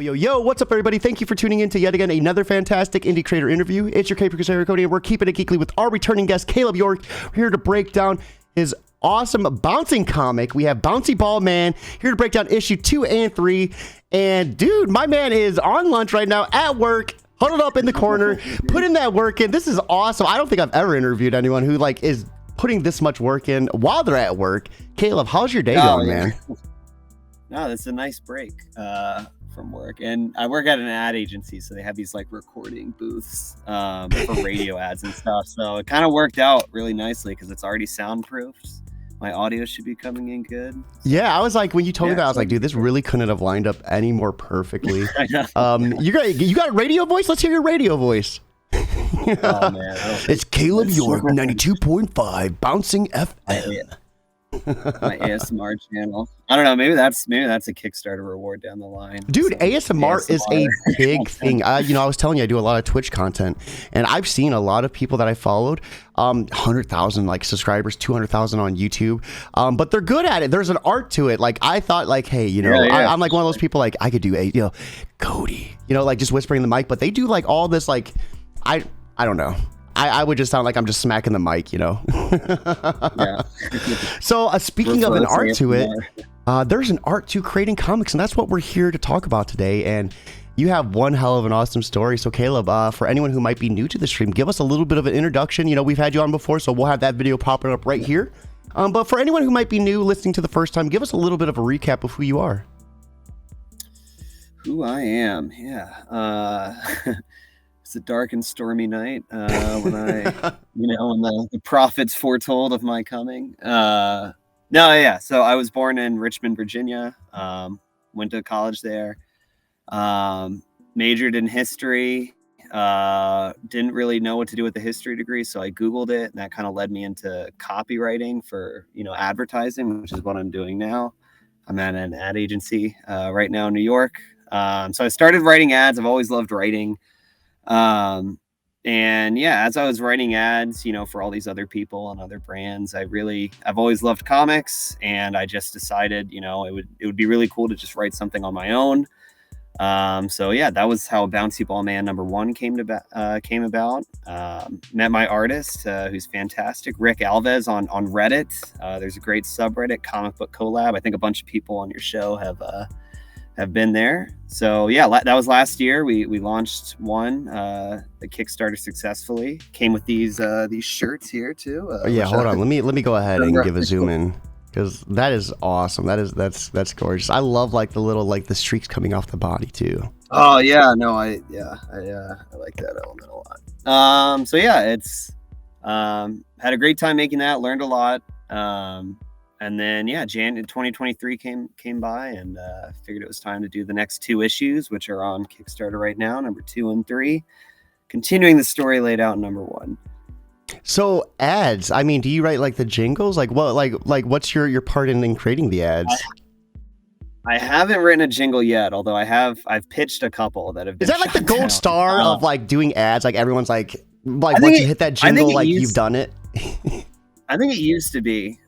Yo, what's up, everybody? Thank you for tuning in to yet again another fantastic indie creator interview. It's your Cape Crusader Cody, and we're keeping it geekly with our returning guest, Caleb York. We're here to break down his awesome bouncing comic. We have Bouncy Ball Man here to break down issue 2 and 3. And dude, my man is on lunch right now at work, huddled up in the corner, putting that work in. This is awesome. I don't think I've ever interviewed anyone who is putting this much work in while they're at work. Caleb, how's your day going, man? No, that's a nice break from work. And I work at an ad agency, so they have these recording booths for radio ads and stuff. So it kind of worked out really nicely because it's already soundproofed. My audio should be coming in good. Yeah, I was like, when you told me that, I was like, dude, this really couldn't have lined up any more perfectly. You got a radio voice? Let's hear your radio voice. Oh man, it's Caleb York, 92.5 Bouncing FM. My ASMR channel. I don't know. Maybe that's a Kickstarter reward down the line. Dude, ASMR is a big thing. I was telling you, I do a lot of Twitch content, and I've seen a lot of people that I followed, 100,000 subscribers, 200,000 on YouTube. But they're good at it. There's an art to it. I thought hey, I'm like one of those people I could do Cody, just whispering in the mic, but they do all this I don't know. I would just sound like I'm just smacking the mic, Yeah. So speaking of an art to it, there's an art to creating comics, and that's what we're here to talk about today. And you have one hell of an awesome story. So Caleb, for anyone who might be new to the stream, give us a little bit of an introduction. We've had you on before, so we'll have that video popping up right here. But for anyone who might be new listening to the first time, give us a little bit of a recap of who you are. Who I am, yeah. It's a dark and stormy night when the prophets foretold of my coming. So I was born in Richmond, Virginia. Went to college there. Majored in history. Didn't really know what to do with the history degree, so I Googled it, and that kind of led me into copywriting for advertising, which is what I'm doing now. I'm at an ad agency right now in New York. So I started writing ads. I've always loved writing. As I was writing ads, for all these other people and other brands, I've always loved comics, and I just decided, it would be really cool to just write something on my own. That was how Bouncy Ball Man #1 came about. Met my artist, who's fantastic, Rick Alves on Reddit. There's a great subreddit, Comic Book Collab. I think a bunch of people on your show have been there. So that was last year. We launched the Kickstarter successfully. Came with these shirts here too. Hold on. Let me go ahead and give a zoom in, because that is awesome. That's gorgeous. I love the little the streaks coming off the body too. Oh yeah, no, I like that element a lot. It's had a great time making that. Learned a lot. And then, Jan 2023 came by, and figured it was time to do the next 2 issues, which are on Kickstarter right now, number 2 and 3, continuing the story laid out in number 1. So ads, do you write the jingles? What's your part in creating the ads? I haven't written a jingle yet, although I've pitched a couple that have been. Is that the gold star of doing ads? Everyone's once you hit that jingle, you've done it. I think it used to be.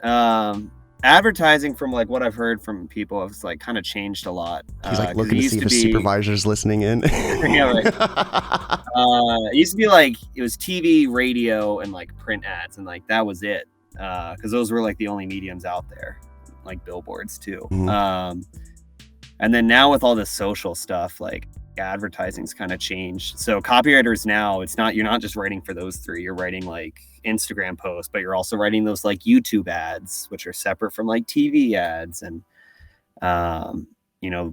Advertising, from what I've heard from people, has kind of changed a lot. He's looking to see if his supervisor's listening in. It used to be it was TV, radio, and print ads, and that was it, because those were the only mediums out there, billboards too. Mm-hmm. And then now with all this social stuff, advertising's kind of changed. So copywriters now, you're not just writing for those 3. You're writing Instagram posts, but you're also writing those YouTube ads, which are separate from TV ads. And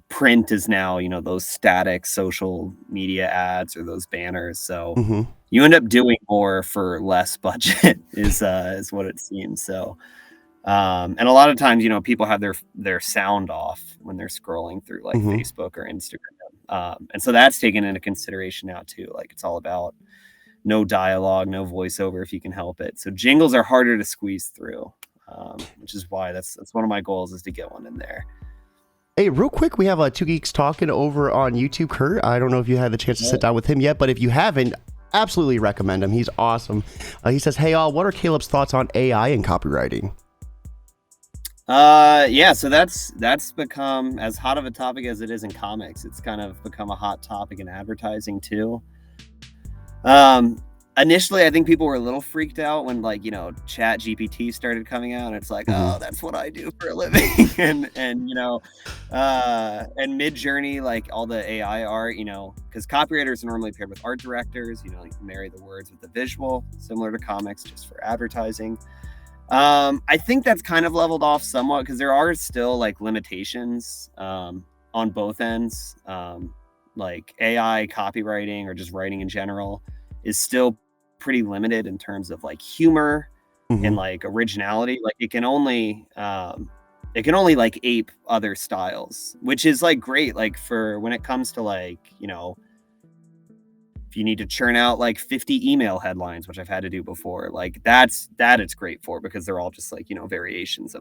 print is now those static social media ads or those banners. So you end up doing more for less budget is what it seems. So and a lot of times people have their sound off when they're scrolling through Facebook or Instagram, and so that's taken into consideration now too. It's all about no dialogue, no voiceover if you can help it. So jingles are harder to squeeze through, which is why that's one of my goals, is to get one in there. Hey, real quick, we have 2 Geeks Talking over on YouTube. Kurt, I don't know if you had the chance to sit down with him yet, but if you haven't, absolutely recommend him. He's awesome. He says, hey, all, what are Caleb's thoughts on AI and copywriting? Yeah, so that's become as hot of a topic as it is in comics. It's kind of become a hot topic in advertising too. Um, Initially, I think people were a little freaked out when, like, Chat GPT started coming out, and it's like, Hmm. oh, that's what I do for a living, and Mid Journey, like all the AI art, because copywriters are normally paired with art directors. You marry the words with the visual, similar to comics, just for advertising. I think that's kind of leveled off somewhat because there are still like limitations on both ends. Like AI copywriting or just writing in general is still pretty limited in terms of like humor and Hmm. like originality. Like it can only like ape other styles, which is like great. Like for when it comes to like, if you need to churn out like 50 email headlines, which I've had to do before, like that it's great for because they're all just like, variations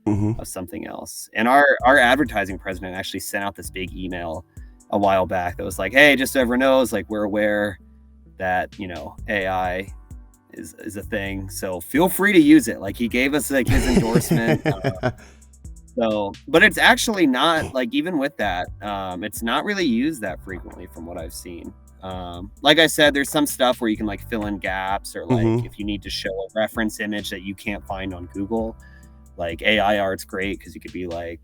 Hmm. of something else. And our advertising president actually sent out this big email a while back that was like, hey, just so everyone knows, like we're aware that, AI is a thing. So feel free to use it. Like he gave us like his endorsement. So, but it's actually not like, even with that, it's not really used that frequently from what I've seen. Like I said, there's some stuff where you can like fill in gaps or like Hmm. if you need to show a reference image that you can't find on Google, like AI art's great because you could be like,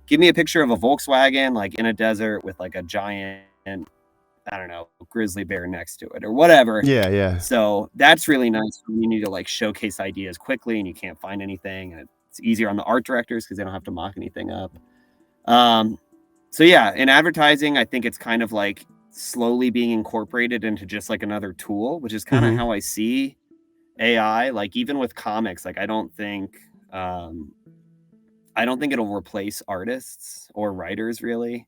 give me a picture of a Volkswagen like in a desert with like a giant, I don't know, grizzly bear next to it or whatever. Yeah, yeah. So that's really nice when you need to like showcase ideas quickly and you can't find anything. And it's easier on the art directors because they don't have to mock anything up. Um, so yeah, in advertising, I think it's kind of like slowly being incorporated into just like another tool, which is kind of Hmm. how I see AI. Like even with comics, like I don't think it'll replace artists or writers really.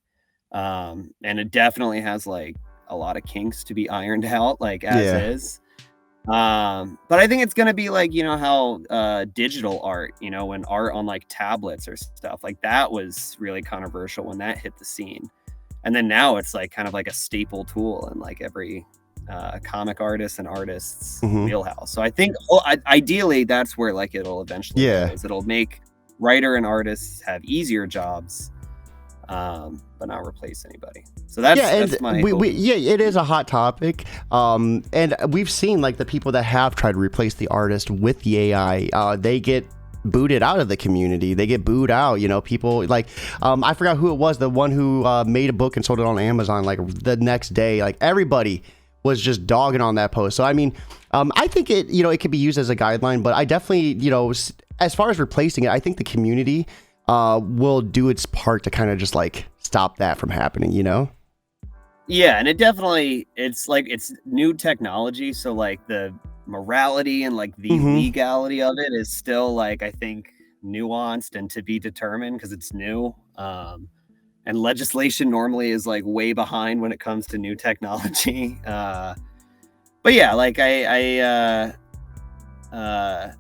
And it definitely has like a lot of kinks to be ironed out, like as Yeah. is. But I think it's gonna be like, how digital art, when art on like tablets or stuff, like that was really controversial when that hit the scene. And then now it's like kind of like a staple tool in like every comic artist and artist's Hmm. wheelhouse. So I think ideally that's where like it'll eventually go, Yeah. is it'll make writer and artists have easier jobs, but not replace anybody. So Yeah, that's and my we, hope. we yeah, it is a hot topic. And we've seen like the people that have tried to replace the artist with the AI, they get booted out of the community. They get booed out. People like, I forgot who it was, the one who made a book and sold it on Amazon like the next day. Like everybody was just dogging on that post. So I mean, I think it could be used as a guideline, but I definitely, as far as replacing it, I think the community will do its part to kind of just like stop that from happening. Yeah, and it's like it's new technology, so like the morality and like the Hmm. legality of it is still like, I think, nuanced and to be determined because it's new. And legislation normally is like way behind when it comes to new technology. But yeah, like uh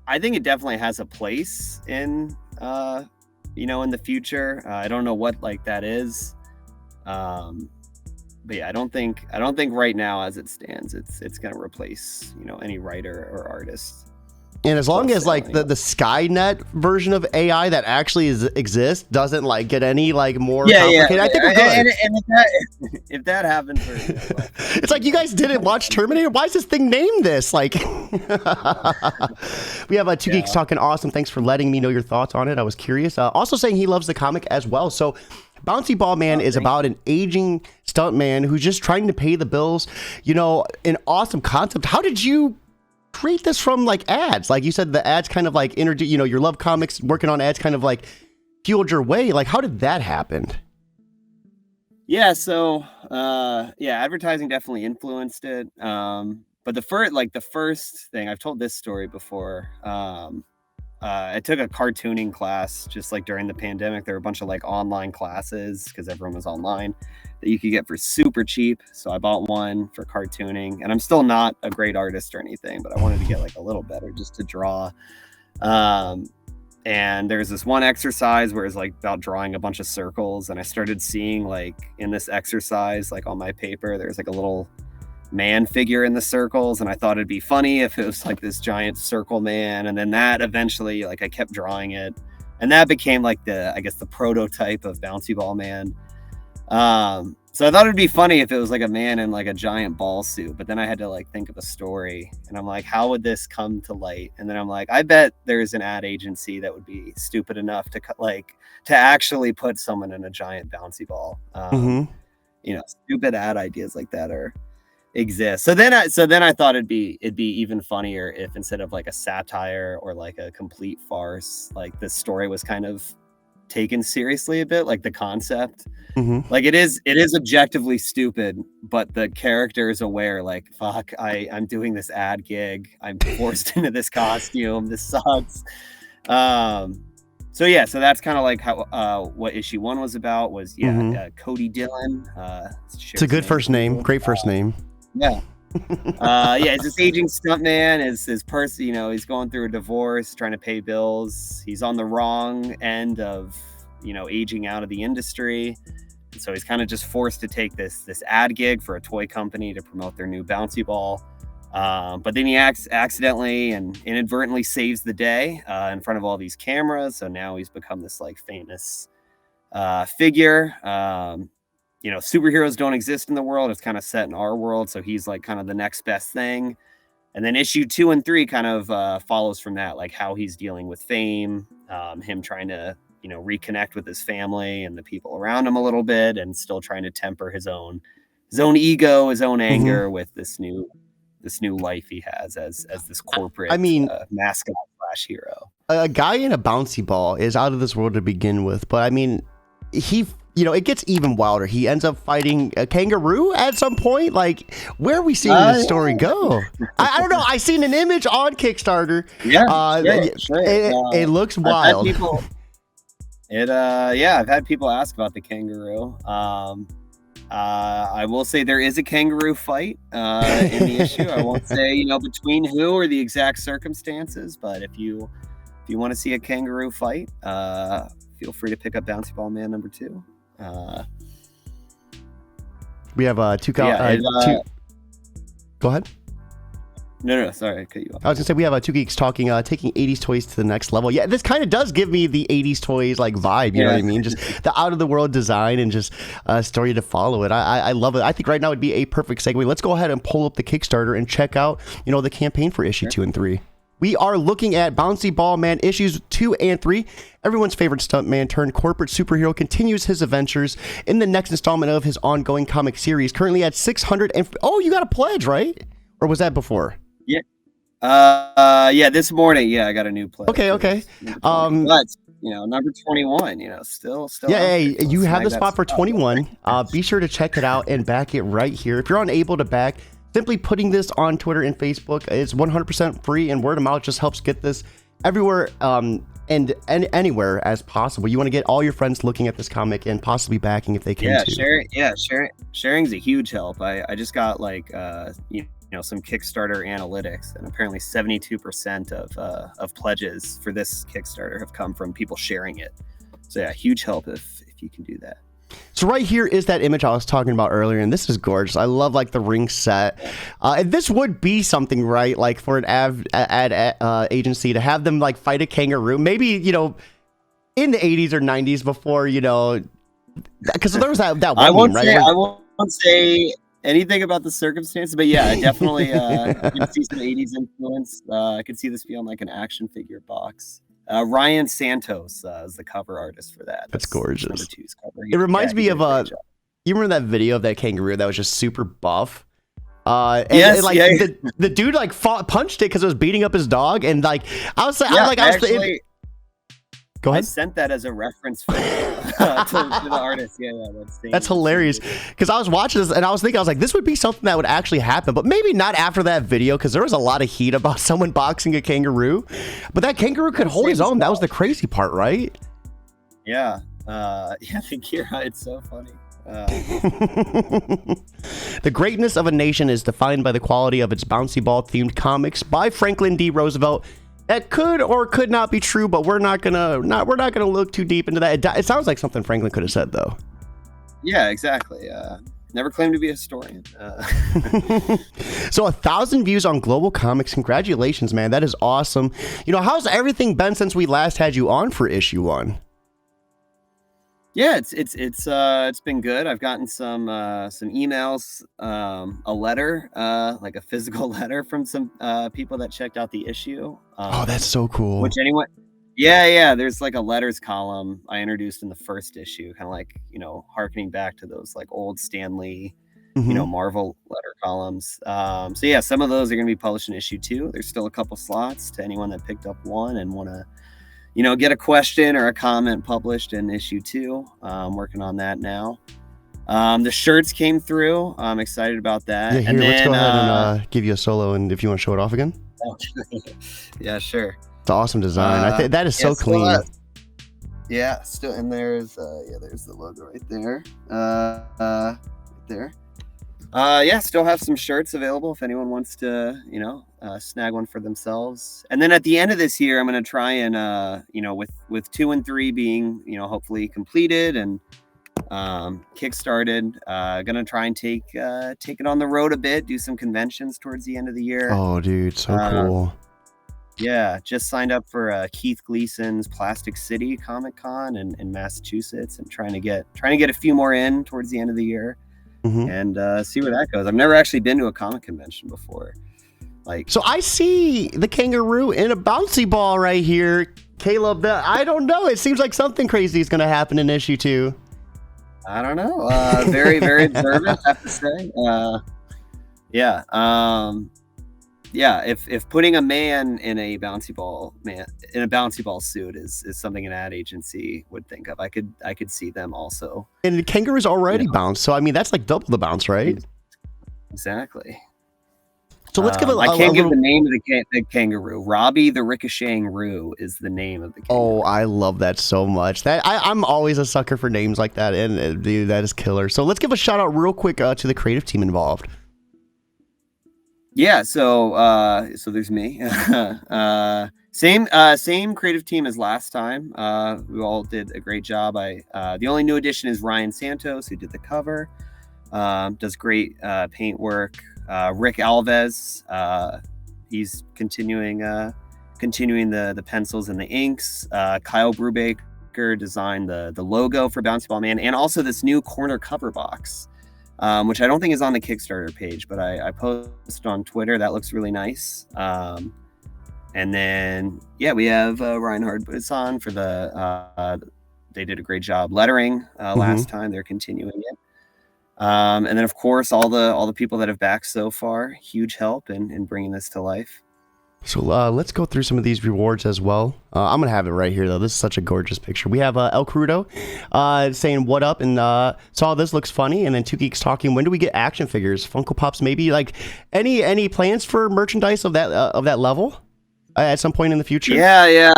I think it definitely has a place in the future. I don't know what like that is. Um but yeah, I don't think right now as it stands, it's gonna replace, any writer or artist And as long as wholesale like the anyway. the Skynet version of AI that actually exists doesn't like get any like more Yeah, yeah, complicated, I think we're yeah. good. And if that if that happens, we're well, It's like you guys didn't watch Terminator. Why is this thing named this? Like, we have 2 Geeks yeah. Talking Awesome. Thanks for letting me know your thoughts on it. I was curious. Also saying he loves the comic as well. So, Bouncy Ball Man Oh, is thank about you. an aging stuntman who's just trying to pay the bills. An awesome concept. How did you create this from like ads? Like you said, the ads kind of like your love comics, working on ads kind of like fueled your way. Like, how did that happen? Yeah, so yeah, advertising definitely influenced it. But the first thing, I've told this story before. I took a cartooning class just like during the pandemic. There were a bunch of like online classes because everyone was online that you could get for super cheap. So I bought one for cartooning, and I'm still not a great artist or anything, but I wanted to get like a little better just to draw. Um, and there's this one exercise where it's like about drawing a bunch of circles, and I started seeing like in this exercise, like on my paper, there's like a little man figure in the circles, and I thought it'd be funny if it was like this giant circle man. And then that eventually, like, I kept drawing it, and that became like I guess the prototype of Bouncy Ball Man. So I thought it'd be funny if it was like a man in like a giant ball suit, but then I had to like think of a story, and I'm like, how would this come to light? And then I'm like, I bet there's an ad agency that would be stupid enough to actually put someone in a giant bouncy ball. You know, stupid ad ideas like that exist. So then I thought it'd be even funnier if instead of like a satire or like a complete farce, like this story was kind of taken seriously a bit, like the concept. Like it is objectively stupid, but the character is aware, like, fuck, I'm doing this ad gig, I'm forced into this costume, this sucks. So that's kind of like how what issue 1 was about. Was Cody Dillon. It's a good first name, great first name. It's this aging stuntman. His person, you know, he's going through a divorce, trying to pay bills. He's on the wrong end of, you know, aging out of the industry. And so he's kind of just forced to take this ad gig for a toy company to promote their new bouncy ball. But then he accidentally and inadvertently saves the day in front of all these cameras. So now he's become this like famous figure. You know, superheroes don't exist in the world. It's kind of set in our world. So he's like kind of the next best thing. And then issue 2 and 3 kind of follows from that, like how he's dealing with fame, him trying to, you know, reconnect with his family and the people around him a little bit, and still trying to temper his own ego, his own anger with this new life he has as this corporate, mascot / hero. A guy in a bouncy ball is out of this world to begin with, but I mean, it gets even wilder. He ends up fighting a kangaroo at some point. Like, where are we seeing this story go? I don't know. I seen an image on Kickstarter. It looks wild. I've had people ask about the kangaroo. I will say there is a kangaroo fight in the issue. I won't say, you know, between who or the exact circumstances, but if you want to see a kangaroo fight, feel free to pick up Bouncy Ball Man number 2. We have two. Go ahead. No, sorry, I cut you off. I was gonna say we have two geeks talking, taking 80s toys to the next level. Yeah, this kind of does give me the 80s toys like vibe. You know what I mean? Just the out of the world design and just a story to follow it. I love it. I think right now would be a perfect segue. Let's go ahead and pull up the Kickstarter and check out, you know, the campaign for issue 2 and 3. We are looking at Bouncy Ball Man issues 2 and 3. Everyone's favorite stuntman turned corporate superhero continues his adventures in the next installment of his ongoing comic series. Currently at 600. Oh, you got a pledge, right? Or was that before? This morning, I got a new pledge. Okay. But, you know, number 21, you know, still. Yeah, you have the spot for 21. Be sure to check it out and back it right here. If you're unable to back, simply putting this on Twitter and Facebook is 100% free, and word of mouth just helps get this everywhere and anywhere as possible. You want to get all your friends looking at this comic and possibly backing if they can too. Sharing's a huge help. I just got like you know, some Kickstarter analytics, and apparently 72% of pledges for this Kickstarter have come from people sharing it. So yeah, huge help if you can do that. So right here is that image I was talking about earlier, and this is gorgeous. I love like the ring set. And this would be something, right? Like for an ad agency to have them like fight a kangaroo, maybe, you know, in the 80s or 90s before, you know, because there was that one I won't right? say anything about the circumstances, but yeah, I definitely I can see some 80s influence. I could see this being like an action figure box. Ryan Santos is the cover artist for that. That's gorgeous. Number 2's cover. It reminds me of you remember that video of that kangaroo that was just super buff? The dude like punched it because it was beating up his dog, and like I was Go ahead. I sent that as a reference for, to the artist. That's hilarious. Because I was watching this and I was like, this would be something that would actually happen, but maybe not after that video, because there was a lot of heat about someone boxing a kangaroo. But that kangaroo could hold his own. That was the crazy part, right? Yeah. Kira, it's so funny. The greatness of a nation is defined by the quality of its bouncy ball themed comics by Franklin D. Roosevelt. That could or could not be true, but we're not gonna look too deep into that. It sounds like something Franklin could have said, though. Yeah, exactly. never claimed to be a historian. So 1,000 views on Global Comics. Congratulations, man. That is awesome. You know, how's everything been since we last had you on for issue 1? Yeah, it's been good. I've gotten some emails, a letter, like a physical letter from some people that checked out the issue. Oh, that's so cool. Which anyone, yeah. There's like a letters column I introduced in the first issue, kind of like, you know, harkening back to those like old Stan Lee, you know, Marvel letter columns. So yeah, some of those are going to be published in issue 2. There's still a couple slots to anyone that picked up 1 and want to, you know, get a question or a comment published in issue 2. I'm working on that now. The shirts came through. I'm excited about that. Yeah, here, and then, let's go ahead and give you a solo, and if you want to show it off again. Yeah, sure. It's an awesome design. I think that is so clean. Yeah, still, and there's there's the logo right there. Right there. Yeah, still have some shirts available if anyone wants to, you know, snag one for themselves. And then at the end of this year, I'm going to try and, you know, with 2 and 3 being, you know, hopefully completed and kickstarted, going to try and take it on the road a bit, do some conventions towards the end of the year. Oh, dude, so cool. Yeah, just signed up for Keith Gleason's Plastic City Comic Con in Massachusetts, and trying to get a few more in towards the end of the year. And see where that goes. I've never actually been to a comic convention before. Like, so I see the kangaroo in a bouncy ball right here, Caleb. I don't know. It seems like something crazy is going to happen in issue 2. I don't know. Very, very observant, I have to say. Yeah. If putting a man in a bouncy ball suit is something an ad agency would think of, I could see them also. And the kangaroo's already bounced, so I mean that's like double the bounce, right? Exactly. So let's give it. I can't give the name of the kangaroo. Robbie the Ricocheting Roo is the name of the kangaroo. Oh, I love that so much. I'm always a sucker for names like that, and dude, that is killer. So let's give a shout out real quick to the creative team involved. Yeah, so there's me. Same creative team as last time. We all did a great job. The only new addition is Ryan Santos, who did the cover. Does great paint work. Rick Alves, he's continuing the pencils and the inks. Kyle Brubaker designed the logo for Bouncy Ball Man, and also this new corner cover box, which I don't think is on the Kickstarter page, but I posted on Twitter. That looks really nice. And then, yeah, we have Reinhard Busan for they did a great job lettering last time. They're continuing it. And then, of course, all the people that have backed so far, huge help in bringing this to life. So let's go through some of these rewards as well. I'm going to have it right here, though. This is such a gorgeous picture. We have El Crudo saying, what up? And saw this looks funny. And then Two Geeks talking, when do we get action figures? Funko Pops, maybe? Like, any plans for merchandise of that level at some point in the future? Yeah.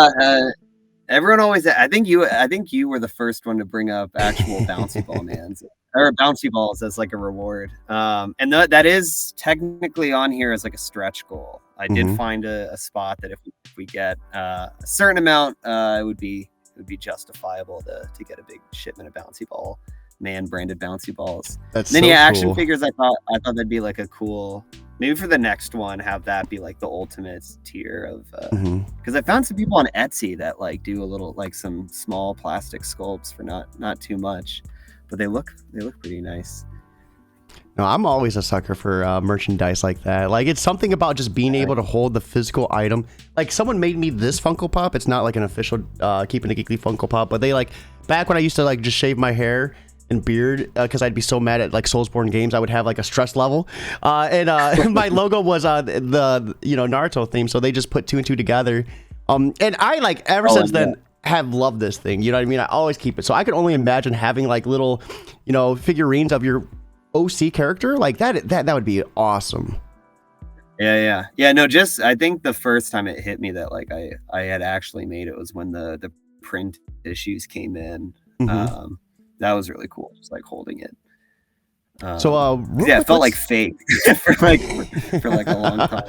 Everyone always, I think you were the first one to bring up actual bouncy ball mans or bouncy balls as like a reward. And that is technically on here as like a stretch goal. I did find a spot that if we get a certain amount, it would be justifiable to get a big shipment of bouncy ball man branded bouncy balls. That's then so action cool. figures. I thought that'd be like a cool. Maybe for the next one, have that be like the ultimate tier of because I found some people on Etsy that like do a little like some small plastic sculpts for not too much, but they look pretty nice. No, I'm always a sucker for merchandise like that. Like, it's something about just being able to hold the physical item. Like, someone made me this Funko Pop. It's not like an official Keeping It Geekly Funko Pop, but they like back when I used to like just shave my hair and beard because I'd be so mad at like Soulsborne games, I would have like a stress level, and my logo was the Naruto theme, so they just put 2 and 2 together, and I like ever since then have loved this thing. You know what I mean? I always keep it, so I could only imagine having like little figurines of your OC character like that would be awesome. Yeah. No, just I think the first time it hit me that like I had actually made it was when the print issues came in. That was really cool, just like holding it. It felt like fake for like a long time.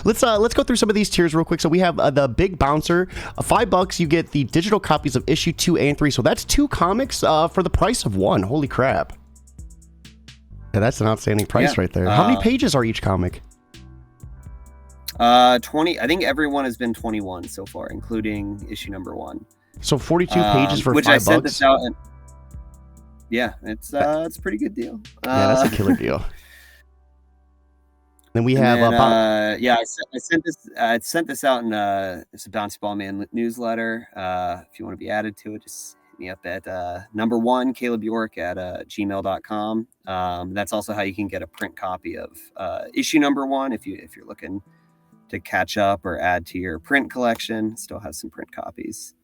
Let's go through some of these tiers real quick. So we have the Big Bouncer, $5. You get the digital copies of issue 2 and 3. So that's 2 comics for the price of 1. Holy crap! Yeah, that's an outstanding price right there. How many pages are each comic? 20. I think everyone has been 21 so far, including issue number 1. So 42 pages for which $5. I sent this out. Yeah, it's a pretty good deal. Yeah, that's a killer deal. Then we have I sent this out in it's a Bouncy Ball Man newsletter. If you want to be added to it, just hit me up at number 1 Caleb York at gmail.com. That's also how you can get a print copy of issue number 1 if you're looking to catch up or add to your print collection. Still have some print copies.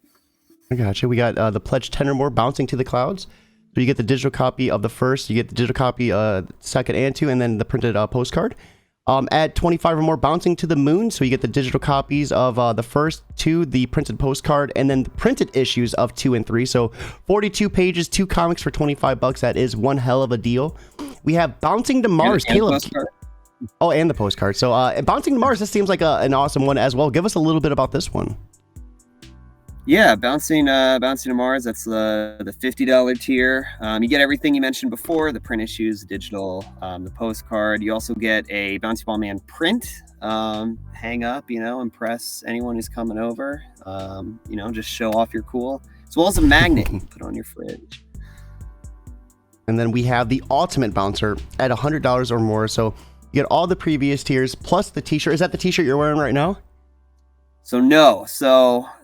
I gotcha. We got the Pledge 10 or more, Bouncing to the Clouds. So you get the digital copy of the first, you get the digital copy second and 2, and then the printed postcard. Add 25 or more, Bouncing to the Moon. So you get the digital copies of the first 2, the printed postcard, and then the printed issues of 2 and 3. So 42 pages, 2 comics for $25. That is one hell of a deal. We have Bouncing to Mars. Caleb. Oh, and the postcard. So Bouncing to Mars, this seems like an awesome one as well. Give us a little bit about this one. Yeah, Bouncing to Mars, that's the $50 tier. You get everything you mentioned before, the print issues, the digital, the postcard. You also get a Bouncy Ball Man print, hang up, impress anyone who's coming over, just show off your cool, as well as a magnet you can put on your fridge. And then we have the Ultimate Bouncer at $100 or more. So you get all the previous tiers plus the t-shirt. Is that the t-shirt you're wearing right now? So no,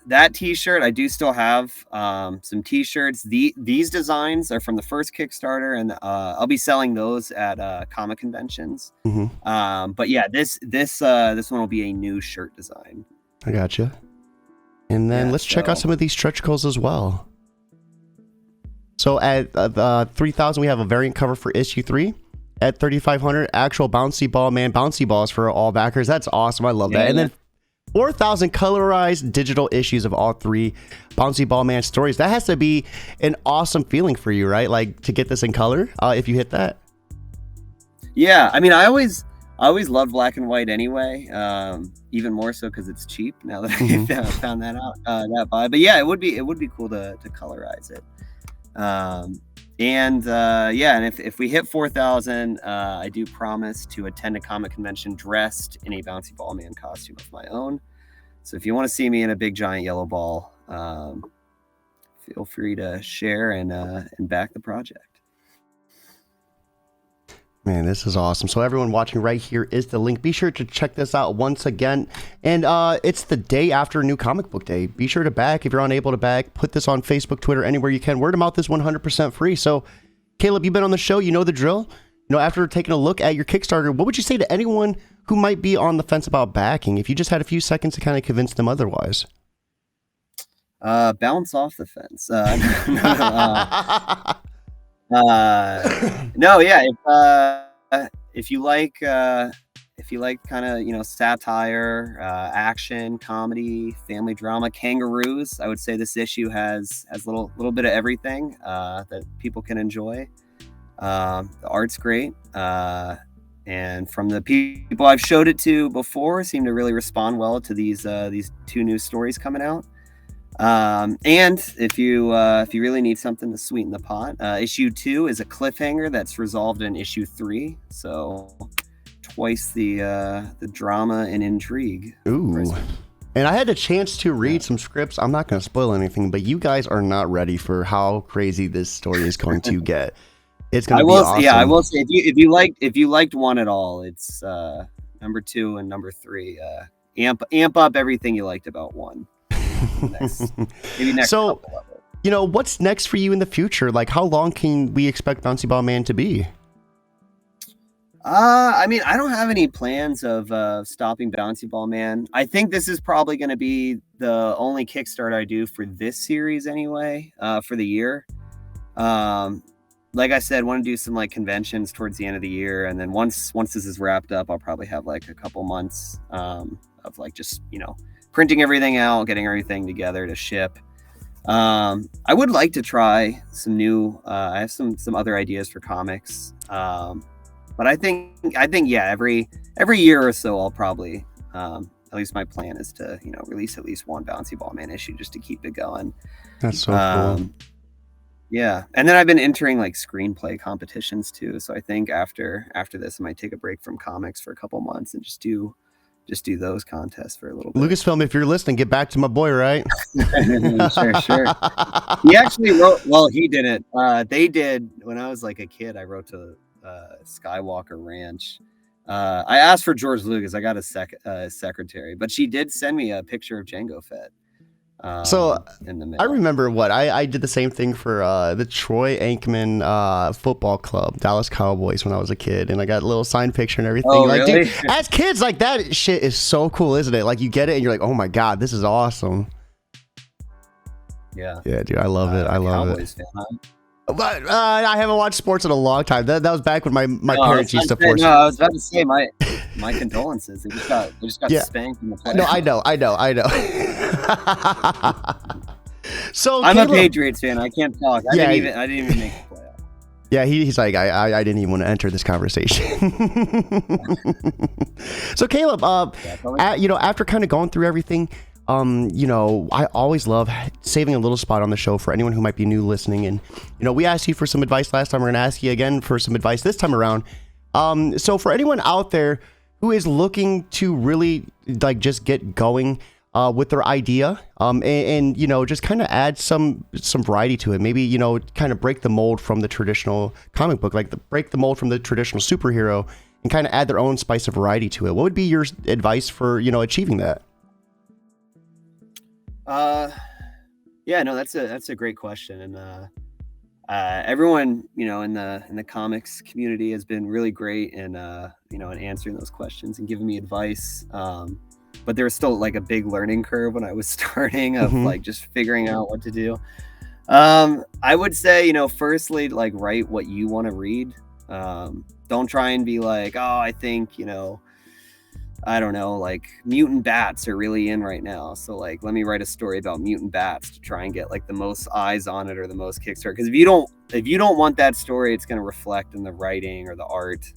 that t-shirt, I do still have some t-shirts. These designs are from the first Kickstarter, and I'll be selling those at comic conventions. Mm-hmm. But yeah, this one will be a new shirt design. I gotcha. And then let's check out some of these stretch goals as well. So at 3,000, we have a variant cover for issue 3. At 3,500, actual Bouncy Ball Man bouncy balls for all backers. That's awesome. I love that. And then 4,000 colorized digital issues of all 3 Bouncy Ball Man stories. That has to be an awesome feeling for you, right? Like to get this in color if you hit that. Yeah, I mean, I always loved black and white anyway. Even more so because it's cheap now that I found that out. But yeah, it would be cool to colorize it. And if we hit 4,000, I do promise to attend a comic convention dressed in a Bouncy Ball Man costume of my own. So if you want to see me in a big giant yellow ball, feel free to share and back the project. Man, this is awesome. So everyone watching right here is the link. Be sure to check this out once again. And it's the day after New Comic Book Day. Be sure to back. If you're unable to back, put this on Facebook, Twitter, anywhere you can. Word of mouth is 100% free. So, Caleb, you've been on the show. You know the drill. After taking a look at your Kickstarter, what would you say to anyone who might be on the fence about backing if you just had a few seconds to kind of convince them otherwise? Bounce off the fence. No, yeah. If you like kind of satire, action, comedy, family drama, kangaroos, I would say this issue has a little bit of everything that people can enjoy. The art's great, and from the people I've showed it to before, seem to really respond well to these 2 new stories coming out. And if you really need something to sweeten the pot, issue 2 is a cliffhanger that's resolved in issue 3. So twice the drama and intrigue. Ooh. And I had a chance to read some scripts. I'm not going to spoil anything, but you guys are not ready for how crazy this story is going to get. It's going to be awesome. Yeah, I will say if you liked 1 at all, it's number 2 and number 3. Amp up everything you liked about 1. Next so what's next for you in the future? Like, how long can we expect Bouncy Ball Man to be? I mean, I don't have any plans of stopping Bouncy Ball Man. I think this is probably going to be the only Kickstarter I do for this series anyway, for the year. Like I said, want to do some conventions towards the end of the year, and then once this is wrapped up, I'll probably have a couple months of just printing everything out, getting everything together to ship. I would like to try some new. I have some other ideas for comics, but I think yeah, every year or so, I'll probably at least my plan is to release at least 1 Bouncy Ball Man issue just to keep it going. That's so cool. Yeah, and then I've been entering like screenplay competitions too. So I think after this, I might take a break from comics for a couple months and just do those contests for a little bit. Lucasfilm, if you're listening, get back to my boy, right? Sure. He actually wrote. Well, he didn't. They did when I was like a kid. I wrote to Skywalker Ranch. I asked for George Lucas. I got a secretary, but she did send me a picture of Jango Fett. So in the mail. I remember I did the same thing for the Troy Aikman football club, Dallas Cowboys, when I was a kid, and I got a little signed picture and everything. Oh, like, really? Dude, as kids, like that shit is so cool, isn't it? Like you get it and you're like, oh my god, this is awesome. Yeah, dude, I love it. I love Cowboys it. Fan, huh? But I haven't watched sports in a long time. That was back when my parents used to force. No, I was about to say my condolences. They just got spanked in the playoffs. No, I know. So I'm Caleb, a Patriots fan. I can't talk. I didn't even make the playoff. Yeah, he's like, I didn't even want to enter this conversation. So Caleb, after kind of going through everything, I always love saving a little spot on the show for anyone who might be new listening. And, we asked you for some advice last time. We're going to ask you again for some advice this time around. So for anyone out there who is looking to really like just get going with their idea, and just kind of add some variety to it, maybe, kind of break the mold from the traditional comic book, like break the mold from the traditional superhero and kind of add their own spice of variety to it. What would be your advice for, achieving that? That's a great question. And everyone, in the comics community has been really great in answering those questions and giving me advice. But there was still like a big learning curve when I was starting of like just figuring out what to do. I would say, firstly, like write what you want to read. Don't try and be like, oh, I think, I don't know, like mutant bats are really in right now. So like, let me write a story about mutant bats to try and get like the most eyes on it or the most Kickstarter. Because if you don't want that story, it's going to reflect in the writing or the art.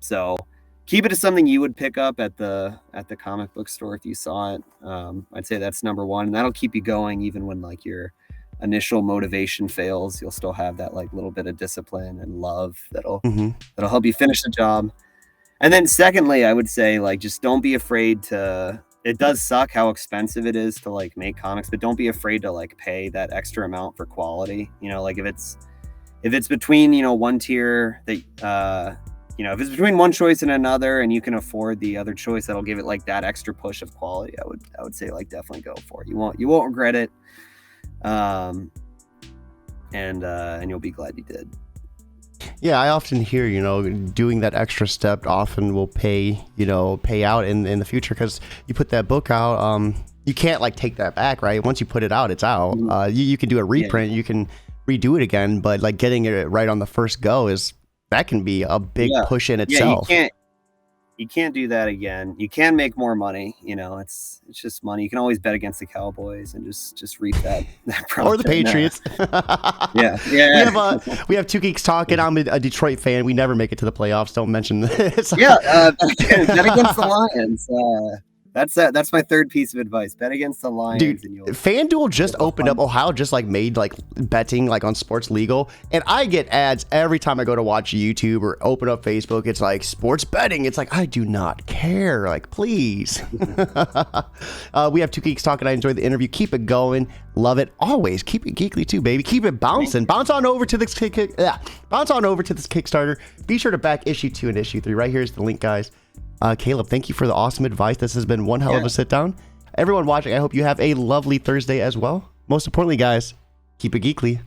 So keep it to something you would pick up at the comic book store if you saw it. I'd say that's number one, and that'll keep you going even when like your initial motivation fails. You'll still have that like little bit of discipline and love that'll help you finish the job. And then secondly, I would say like just don't be afraid to. It does suck how expensive it is to like make comics, but don't be afraid to like pay that extra amount for quality. Like if it's between one tier that if it's between one choice and another and you can afford the other choice, that'll give it like that extra push of quality. I would say like definitely go for it. You won't regret it. And you'll be glad you did. Yeah, I often hear, doing that extra step often will pay out in the future, because you put that book out, you can't like take that back, right? Once you put it out, it's out. You can do a reprint, you can redo it again, but like getting it right on the first go that can be a big push in itself. You can't do that again. You can make more money. It's just money. You can always bet against the Cowboys and just reap that profit. Or the Patriots. Yeah. We have Two Geeks Talking. I'm a Detroit fan. We never make it to the playoffs. Don't mention this. Bet against the Lions. That's my third piece of advice. Bet against the Lions. Dude, FanDuel just opened up. Ohio just like made like betting like on sports legal, and I get ads every time I go to watch YouTube or open up Facebook. It's like sports betting. It's like, I do not care. Like, please. We have Two Geeks Talking. I enjoyed the interview. Keep it going. Love it. Always keep it geekly too, baby. Keep it bouncing. Bounce on over to this Kickstarter. Be sure to back issue 2 and issue 3. Right here's the link, guys. Caleb, thank you for the awesome advice. This has been one hell of a sit down. Everyone watching, I hope you have a lovely Thursday as well. Most importantly, guys, keep it geekly.